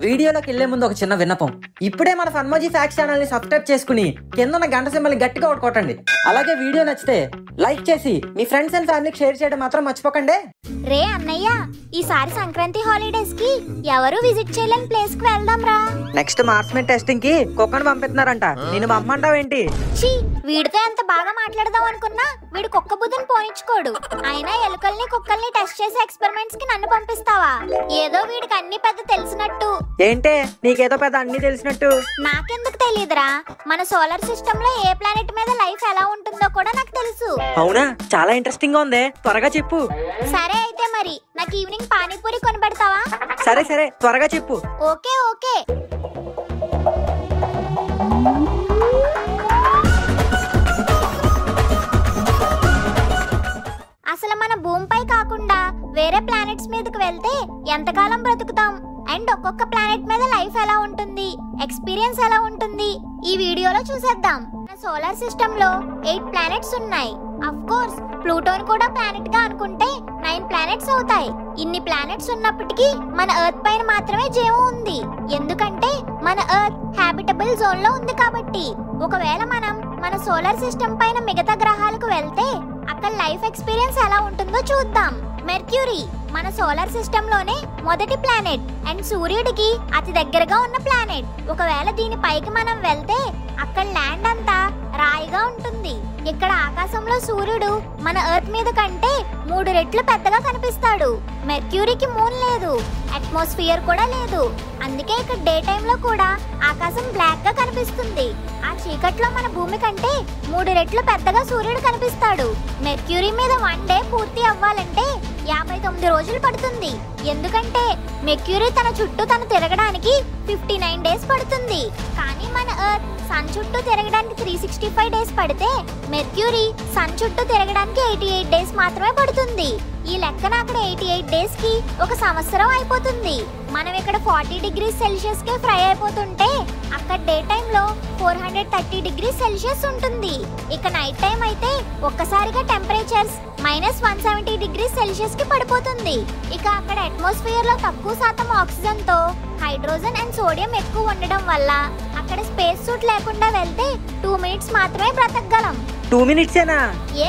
వీడియోలోకి వెళ్లే ముందు ఒక చిన్న విన్నపం. ఇప్పుడే మన ఫన్మోజీ ఫ్యాక్స్ ఛానల్ ని సబ్స్క్రైబ్ చేసుకుని కింద ఉన్న గంట సింబల్ ని గట్టిగా కొట్టండి. అలాగే వీడియో నచ్చితే లైక్ చేసి మీ ఫ్రెండ్స్ అండ్ ఫ్యామిలీకి షేర్ చేయడం మాత్రం మర్చిపోకండి. రే అన్నయ్య, ఈసారి సంక్రాంతి హాలిడేస్ కి ఎవరు విజిట్ చేయలేని ప్లేస్ కి వెళ్దాం రా. నెక్స్ట్ మార్క్స్మెంట్ టెస్టింగ్ కి కుక్కను పంపిస్తున్నారంట. నేను పంపమంటావేంటి? ఛీ, వీడితో ఎంత బాగా మాట్లాడదాం అనుకున్నా వీడు కుక్క బుద్ధిని పోయించుకోడు. అయినా ఎలుకల్ని కుక్కల్ని టెస్ట్ చేసే ఎక్స్పెరిమెంట్స్ కి నన్ను పంపిస్తావా? ఏదో వీడికి అన్ని పెద్ద తెలిసినట్టు. ఏంటే నీకేదో పెద్ద అన్ని తెలిసినట్టు? నాకెందుకు తెలియదురా, మన సోలార్ సిస్టమ్ లో ఏ ప్లానెట్ మీద లైఫ్ ఎలా ఉంటుందో కూడా నాకు తెలుసు. అవునా? చాలా ఇంట్రెస్టింగ్ గా ఉంది, త్వరగా చెప్పు. సరే అయితే మరి నాకు ఈవినింగ్ పానీపూరి కొనిపెడతావా? సరే సరే, త్వరగా చెప్పు. Okay okay. అసలు మన భూమిపై కాకుండా వేరే ప్లానెట్స్ మీదకి వెళ్తే ఎంతకాలం బ్రతుకుతాం అండ్ ఒక్కొక్క ప్లానెట్ మీద లైఫ్ ఎలా ఉంటుంది, ఎక్స్పీరియన్స్ ఎలా ఉంటుంది, ఈ వీడియోలో చూసేద్దాం. మన సోలార్ సిస్టమ్ లో 8 ప్లానెట్స్ ఉన్నాయి. అఫ్ కోర్స్ ప్లూటోని కూడా ప్లానెట్ గా అనుకుంటే 9 ప్లానెట్స్ అవుతాయి. ఇన్ని ప్లానెట్స్ ఉన్నప్పటికీ మన ఎర్త్ పైన మాత్రమే జీవం ఉంది. ఎందుకంటే మన ఎర్త్ హ్యాబిటబుల్ జోన్ లో ఉంది కాబట్టి. ఒకవేళ మనం మన సోలార్ సిస్టమ్ పైన మిగతా గ్రహాలకు వెళ్తే అక్కడ లైఫ్ ఎక్స్పీరియన్స్ ఎలా ఉంటుందో చూద్దాం. మెర్క్యూరీ మన సోలార్ సిస్టమ్ లోనే మొదటి ప్లానెట్ అండ్ సూర్యుడికి అతి దగ్గరగా ఉన్న ప్లానెట్. ఒకవేళ దీని పైకి మనం వెళ్తే అక్కడ ల్యాండ్ అంతా రాయిగా ఉంటుంది. ఇక్కడ ఆకాశంలో సూర్యుడు మన ఎర్త్ మీద కంటే 3 రెట్లు పెద్దగా కనిపిస్తాడు. మెర్క్యూరీకి మూన్ లేదు, అట్మాస్ఫియర్ కూడా లేదు. అందుకే ఇక్కడ డే టైమ్ లో కూడా ఆకాశం బ్లాక్ గా కనిపిస్తుంది. ఆ చీకట్లో మన భూమి కంటే 3 రెట్లు పెద్దగా సూర్యుడు కనిపిస్తాడు. మెర్క్యూరీ మీద 1 డే పూర్తి అవ్వాలంటే 59 రోజులు పడుతుంది. ఎందుకంటే మెర్క్యూరీ తన చుట్టూ తను తిరగడానికి 59 డేస్ పడుతుంది. కానీ మన ఎర్త్ సన్ చుట్టూ తిరగడానికి 365 డేస్ పడితే మెర్క్యూరీ సన్ చుట్టూ తిరగడానికి 88 డేస్ మాత్రమే పడుతుంది. ఈ లెక్కన అక్కడ 88 డేస్ కి ఒక సంవత్సరం అయిపోతుంది. మనం ఇక్కడ 40 డిగ్రీస్ సెల్సియస్ కే ఫ్రై అయిపోతుంటే అక్కడ డే టైమ్ లో 430 డిగ్రీస్ సెల్సియస్ ఉంటుంది. ఇక నైట్ టైం అయితే ఒక్కసారిగా టెంపరేచర్స్ -170 డిగ్రీస్ సెల్సియస్ కి పడిపోతుంది. ఇక అక్కడ అట్మాస్ఫియర్ లో తక్కువ శాతం ఆక్సిజన్ తో హైడ్రోజన్ అండ్ సోడియం ఎక్కువ ఉండడం వల్ల అక్కడ స్పేస్ సూట్ లేకుండా వెళ్తే 2 మినిట్స్ మాత్రమే బ్రతకగలం. 2 మినిట్సేనా?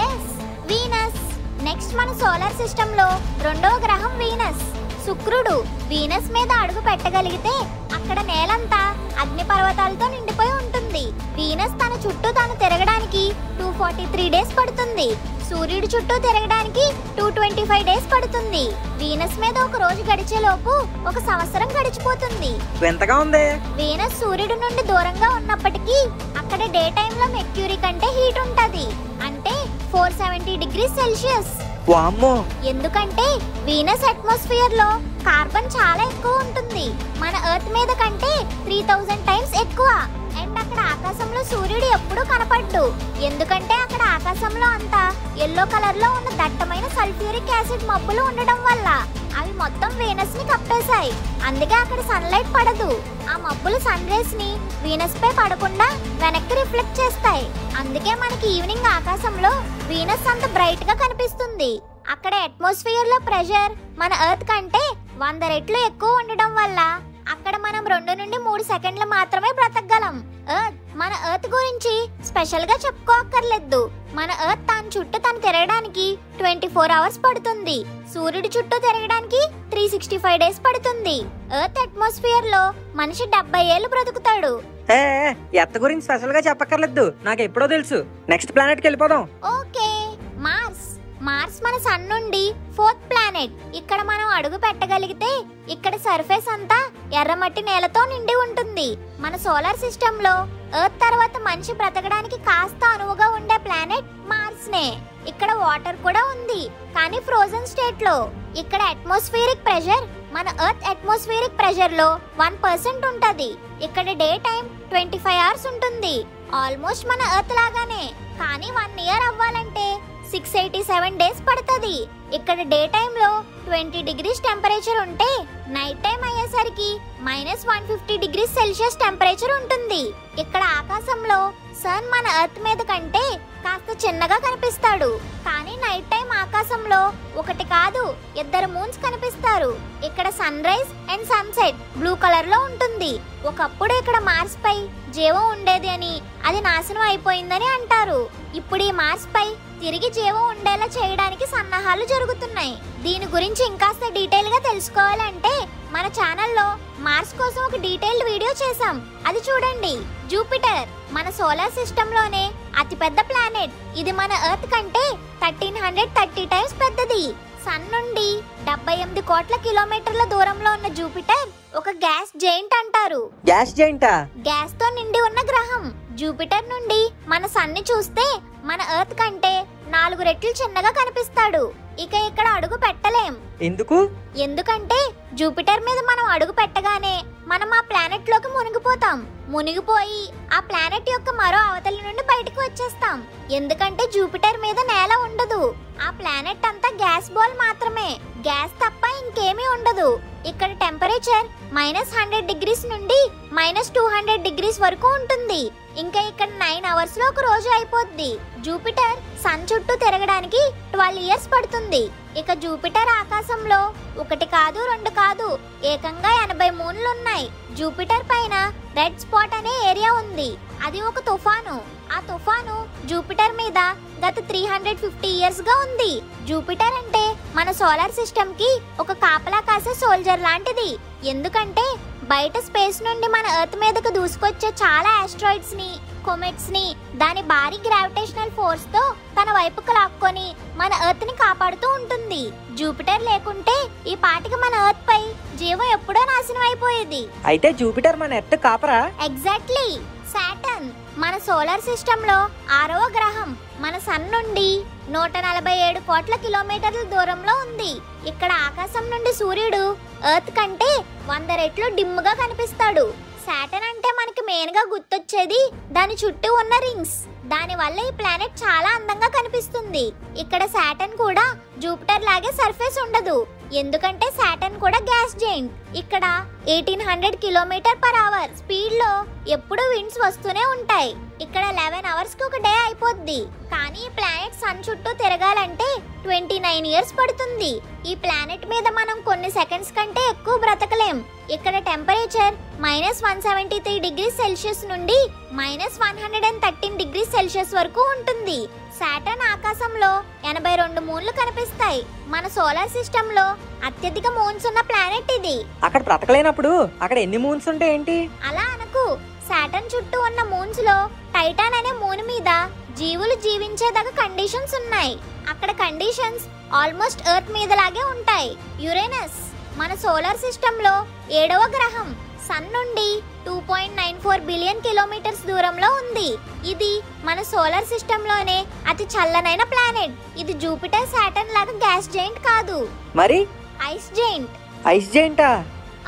Yes, Venus. నెక్స్ట్ మన సోలార్ సిస్టమ్ లో రెండవ గ్రహం వీనస్. శుక్రుడు వీనస్ మీద అడుగు పెట్టగలిగితే అక్కడ నేలంతా అగ్నిపర్వతాలతో నిండిపోయి ఉంటుంది. వీనస్ తన చుట్టూ తాను తిరగడానికి 243 డేస్ పడుతుంది. సూర్యుడి చుట్టూ తిరగడానికి 225 డేస్ పడుతుంది. వీనస్ మీద ఒక రోజు గడిచే లోపు ఒక సంవత్సరం గడిచిపోతుంది. ఎంతగా ఉంది? వీనస్ సూర్యుడి నుండి దూరంగా ఉన్నప్పటికీ అక్కడ డే టైమ్ లో మెర్క్యూరీ కంటే హీట్ ఉంటది. అంటే 470 డిగ్రీస్ సెల్సియస్. వామ్మో! ఎందుకంటే వీనస్ అట్మాస్ఫియర్ లో కార్బన్ చాలా ఎక్కువ ఉంటుంది. మన ఎర్త్ మీద కంటే 3000 టైమ్స్ ఎక్కువ. అండ్ అక్కడ ఆకాశంలో సూర్యుడు ఎప్పుడూ కనపడ్డు. ఎందుకంటే అక్కడ ఆకాశంలో అంతా ఎల్లో కలర్ లో ఉన్న దట్టమైన సల్ఫ్యూరిక్ యాసిడ్ మబ్బులు ఉండడం వల్ల అవి మొత్తం వీనస్ ని కప్పేశాయి. అందుకే అక్కడ సన్లైట్ పడదు. ఆ మబ్బులు సన్ రేస్ ని వీనస్ పై పడకుండా వెనక్కి రిఫ్లెక్ట్ చేస్తాయి. అందుకే మనకి ఈవినింగ్ ఆకాశంలో వీనస్ అంత బ్రైట్ గా కనిపిస్తుంది. అక్కడ అట్మాస్ఫియర్ లో ప్రెషర్ మన ఎర్త్ కంటే 100 రెట్లు ఎక్కువ ఉండడం వల్ల అక్కడ మనం 2 నుండి 3 సెకండ్లు మాత్రమే బ్రతకగలం. మన ఎర్త్ గురించి స్పెషల్ గా చెప్పుకోక్కర్లేదు. మన ఎర్త్ తన చుట్టూ తను తిరగడానికి 24 అవర్స్ పడుతుంది. సూర్యుడి చుట్టూ తిరగడానికి 365 డేస్ పడుతుంది. ఎర్త్ అట్మాస్ఫియర్ లో మనిషి 70 ఏళ్ళు బ్రతుకుతాడు. ఎర్త్ గురించి స్పెషల్ గా చెప్పక్కర్లేదు, నాకు ఎప్పుడో తెలుసు. నెక్స్ట్ ప్లానెట్ కి వెళ్ళిపోదాం. Okay, Mars. మార్స్ మన సన్ నుండి 4th ప్లానెట్. ఇక్కడ మనం అడుగు పెట్టగలిగితే ఇక్కడ సర్ఫేస్ అంతా ఎర్రమట్టి నేలతో నిండి ఉంటుంది. మన సోలార్ సిస్టమ్ లో ఎర్త్ తర్వాత మనిషి బ్రతకడానికి కాస్త అనువుగా ఉండే ప్లానెట్ మార్స్ నే. ఇక్కడ వాటర్ కూడా ఉంది, కానీ ఫ్రోజన్ స్టేట్ లో. ఇక్కడ అట్మాస్ఫియరిక్ ప్రెషర్ మన ఎర్త్ అట్మాస్ఫియరిక్ ప్రెషర్ లో 1% ఉంటది. ఇక్కడ డే టైం 25 అవర్స్ ఉంటుంది. ఆల్మోస్ట్ మన ఎర్త్ లాగానే. కానీ 1 ఇయర్ అవ్వాలంటే 687 డేస్ పడుతుంది. ఇక్కడ డే టైమ్ లో 20 డిగ్రీస్ టెంపరేచర్ ఉంటే నైట్ టైం అయ్యేసరికి -150 డిగ్రీస్ సెల్సియస్ టెంపరేచర్ ఉంటుంది. ఇక్కడ ఆకాశంలో సన్ మన ఎర్త్ మీద కంటే కాస్త చిన్నగా కనిపిస్తాడు. కానీ నైట్ టైం ఆకాశంలో ఒకటి కాదు 2 మూన్స్ కనిపిస్తారు. ఇక్కడ sunrise and sunset blue colour లో ఉంటుంది. ఒకప్పుడు ఇక్కడ మార్స్ పై జీవం ఉండేది అని, అది నాశనం అయిపోయిందని అంటారు. ఇప్పుడు ఈ మార్స్ పై తిరిగి జీవం ఉండేలా చేయడానికి సన్నాహాలు జరుగుతున్నాయి. దీని గురించి ఇంకాస్త డీటెయిల్ గా తెలుసుకోవాలంటే మన ఛానల్లో మార్స్ కోసం ఒక డీటెయిల్డ్ వీడియో చేసాం, అది చూడండి. జూపిటర్ మన సోలార్ సిస్టమ్ లోనే అతిపెద్ద ప్లానెట్. ఇది మన ఎర్త్ కంటే 1330 టైమ్స్ పెద్దది. సన్ నుండి 78 కోట్ల కిలోమీటర్ల దూరంలో ఉన్న జూపిటర్ ఒక గ్యాస్ జైంట్ అంటారు. గ్యాస్ జైంటా? గ్యాస్ తో నిండి ఉన్న గ్రహం. జూపిటర్ నుండి మన సన్ ని చూస్తే మన ఎర్త్ కంటే 4 రెట్లు చిన్నగా కనిపిస్తాడు. ఇక ఇక్కడ అడుగు పెట్టలేం. ఎందుకు? ఎందుకంటే జూపిటర్ మీద మనం అడుగు పెట్టగానే మనం ఆ ప్లానెట్ లోకి మునిగిపోతాం. మునిగిపోయి ఆ ప్లానెట్ యొక్క మరో అవతల నుండి బయటకు వచ్చేస్తాం. ఎందుకంటే జూపిటర్ మీద నేల ఉండదు. ఆ ప్లానెట్ అంతా గ్యాస్ బాల్ మాత్రమే. గ్యాస్ తప్ప ఇంకేమీ ఉండదు. ఇక్కడ టెంపరేచర్ -100 డిగ్రీస్ నుండి -200 డిగ్రీస్ వరకు ఉంటుంది. ఇంకా ఇక్కడ 9 అవర్స్ లో ఒక రోజు అయిపోద్ది. జూపిటర్ సన్ చుట్టూ తిరగడానికి 12 ఇయర్స్ పడుతుంది. ఇక జూపిటర్ ఆకాశంలో 1 కాదు 2 కాదు ఏకంగా 80 మూన్లు ఉన్నాయి. జూపిటర్ పైన రెడ్ స్పాట్ అనే ఏరియా ఉంది. అది ఒక తుఫాను. ఆ తుఫాను జూపిటర్ మీద గత 350 ఇయర్స్ గా ఉంది. జూపిటర్ అంటే మన సోలార్ సిస్టమ్ కి ఒక కాపలా కాసే సోల్జర్ లాంటిది. ఎందుకంటే బయట స్పేస్ నుండి మన ఎర్త్ మీదకు దూసుకొచ్చే చాలా ఆస్ట్రాయిడ్స్ ని, కొమెట్స్ ని దాని భారీ గ్రావిటేషనల్ ఫోర్స్ తో తన వైపుకు లాక్కొని మన ఎర్త్ ని కాపాడుతూ ఉంటుంది. జూపిటర్ లేకుంటే ఈ పాటికి మన ఎర్త్ పై జీవం ఎప్పుడో నాశనం అయిపోయేది. అయితే జూపిటర్ మన ఎర్త్ కాపరా? ఎగ్జాక్ట్లీ. సాటర్న్ మన సోలార్ సిస్టమ్ లో 6వ గ్రహం. మన సన్ నుండి 147 కోట్ల కిలోమీటర్ల దూరంలో ఉంది. ఇక్కడ ఆకాశం నుండి సూర్యుడు ఎర్త్ కంటే 100 రెట్లు డిమ్ గా కనిపిస్తాడు. సాటర్న్ అంటే మనకి మెయిన్ గా గుర్తొచ్చేది దాని చుట్టూ ఉన్న రింగ్స్. దాని వల్ల ఈ ప్లానెట్ చాలా అందంగా కనిపిస్తుంది. ఇక్కడ సాటర్న్ కూడా జూపిటర్ లాగే సర్ఫేస్ ఉండదు. ఎందుకంటే సాటర్న్ కూడా గ్యాస్ జైంట్. ఇక్కడ 1800 km/h స్పీడ్ లో ఎప్పుడూ విండ్స్ వస్తూనే ఉంటాయి. ఇక్కడ 11 అవర్స్ కి ఒక డే అయిపోద్ది. కానీ ఈ ప్లానెట్ సన్ చుట్టూ తిరగాలంటే 29 ఇయర్స్ పడుతుంది. ఈ ప్లానెట్ మీద మనం కొన్ని సెకండ్స్ కంటే ఎక్కువ బ్రతకలేం. ఇక్కడ టెంపరేచర్ -173 డిగ్రీస్ సెల్సియస్ నుండి -113 డిగ్రీస్ సెల్సియస్ వరకు ఉంటుంది. సాటర్న్ ఆకాశంలో 82 మూన్లు కనిపిస్తాయి. మన సోలార్ సిస్టమ్ లో అత్యధిక మూన్స్ ఉన్న ప్లానెట్ ఇది. అక్కడ బ్రతకలేనప్పుడు అక్కడ ఎన్ని మూన్స్ ఉంటాయి ఏంటి? అలా అనకు. సాటర్న్ చుట్టూ ఉన్న మూన్స్ లో టైటాన్ అనే మూన్ మీద జీవులు జీవించేదగ కండిషన్స్ ఉన్నాయి. అక్కడ కండిషన్స్ ఆల్మోస్ట్ ఎర్త్ మీద లాగే ఉంటాయి. యురేనస్ మన సోలార్ సిస్టమ్ లో 7వ గ్రహం. సన్ నుండి 2.94 బిలియన్ కిలోమీటర్స్ దూరంలో ఉంది. ఇది మన సోలార్ సిస్టమ్ లోనే అతి చల్లనైన ప్లానెట్. ఇది జూపిటర్, సాటర్న్ లాగా గ్యాస్ జైంట్ కాదు. మరి ఐస్ జైంట్. ఐస్ జైంటా?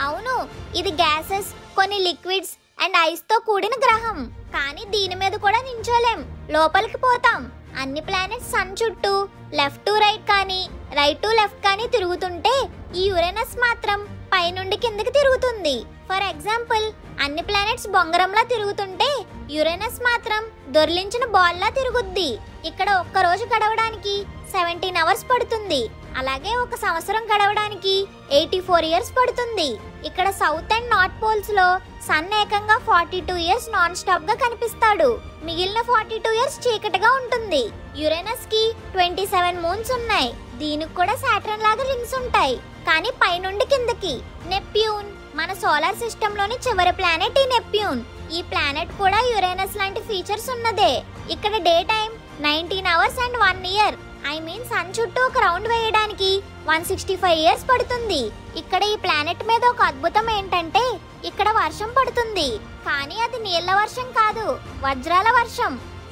అవును. ఇది గ్యాసెస్, కొన్ని లిక్విడ్స్ అండ్ ఐస్ తో కూడిన గ్రహం. కానీ దీని మీద కూడా నించోలేం, లోపలికి పోతాం. అన్ని ప్లానెట్స్ సన్ చుట్టూ లెఫ్ట్ టు రైట్ కానీ రైట్ టు లెఫ్ట్ కానీ తిరుగుతుంటే ఈ యురేనస్ మాత్రం పైనుండి కిందకి తిరుగుతుంది. ఫర్ ఎగ్జాంపుల్, అన్ని ప్లానెట్స్ బొంగరంలా తిరుగుతుంటే యురేనస్ మాత్రం దొర్లించిన బాల్ లా తిరుగుద్ది. ఇక్కడ ఒక్క రోజు గడవడానికి 17 అవర్స్ పడుతుంది. అలాగే ఒక సంవత్సరం గడవడానికి 84 ఇయర్స్ పడుతుంది. ఇక్కడ సౌత్ అండ్ నార్త్ పోల్స్ లో సన్ ఏకంగా 42 ఇయర్స్ నాన్ స్టాప్ గా కనిపిస్తాడు. మిగిలిన 42 ఇయర్స్ చీకటిగా ఉంటుంది. యురేనస్ కి 27 మూన్స్ ఉన్నాయి. దీనికి కూడా సాటర్న్ లాగా రింగ్స్ ఉంటాయి, కానీ పైనుండి కిందకి. నెప్ట్యూన్ మన సోలార్ సిస్టమ్ లోని చివరి ప్లానెట్ ఈ నెప్ట్యూన్. ఈ ప్లానెట్ కూడా యురేనస్ లాంటి ఫీచర్స్ ఉన్నదే. ఇక్కడ day time 19 hours and 1 year. I mean sun చుట్టూ ఒక రౌండ్ వేయడానికి 165 ఇయర్స్ పడుతుంది. ఇక్కడ ఈ ప్లానెట్ మీద ఒక అద్భుతం ఏంటంటే ఇక్కడ వర్షం పడుతుంది. కానీ అది నీళ్ల వర్షం కాదు, వజ్రాల వర్షం.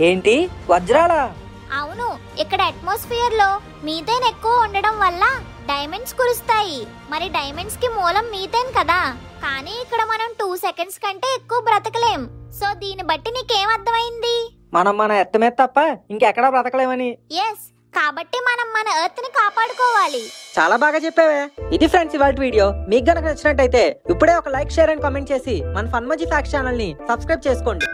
ఏంటి వజ్రాల? అవును. ఇక్కడ అట్మాస్ఫియర్ లో మీథేన్ ఎక్కువ ఉండడం వల్ల డైమండ్స్ కురుస్తాయి. మరి డైమండ్స్ కి మూలం మీథేన్ కదా. కానీ ఇక్కడ మనం 2 సెకండ్స్ కంటే ఎక్కువ బ్రతకలేం. సో దీన్ని బట్టి నీకేం అర్థమైంది? మనం మన ఎర్త్ మీద తప్ప ఇంకెక్కడా బ్రతకలేమని. ఎస్. కాబట్టి మనం మన ఎర్త్ ని కాపాడుకోవాలి. చాలా బాగా చెప్పావే. ఇది ఫ్రెండ్స్ ఇవాల్టి వీడియో. మీకు గనక నచ్చినట్టయితే ఇప్పుడే ఒక లైక్, షేర్ అండ్ కామెంట్ చేసి మన ఫన్మోజీ ఫ్యాక్ట్స్ ఛానల్ ని సబ్స్క్రైబ్ చేసుకోండి.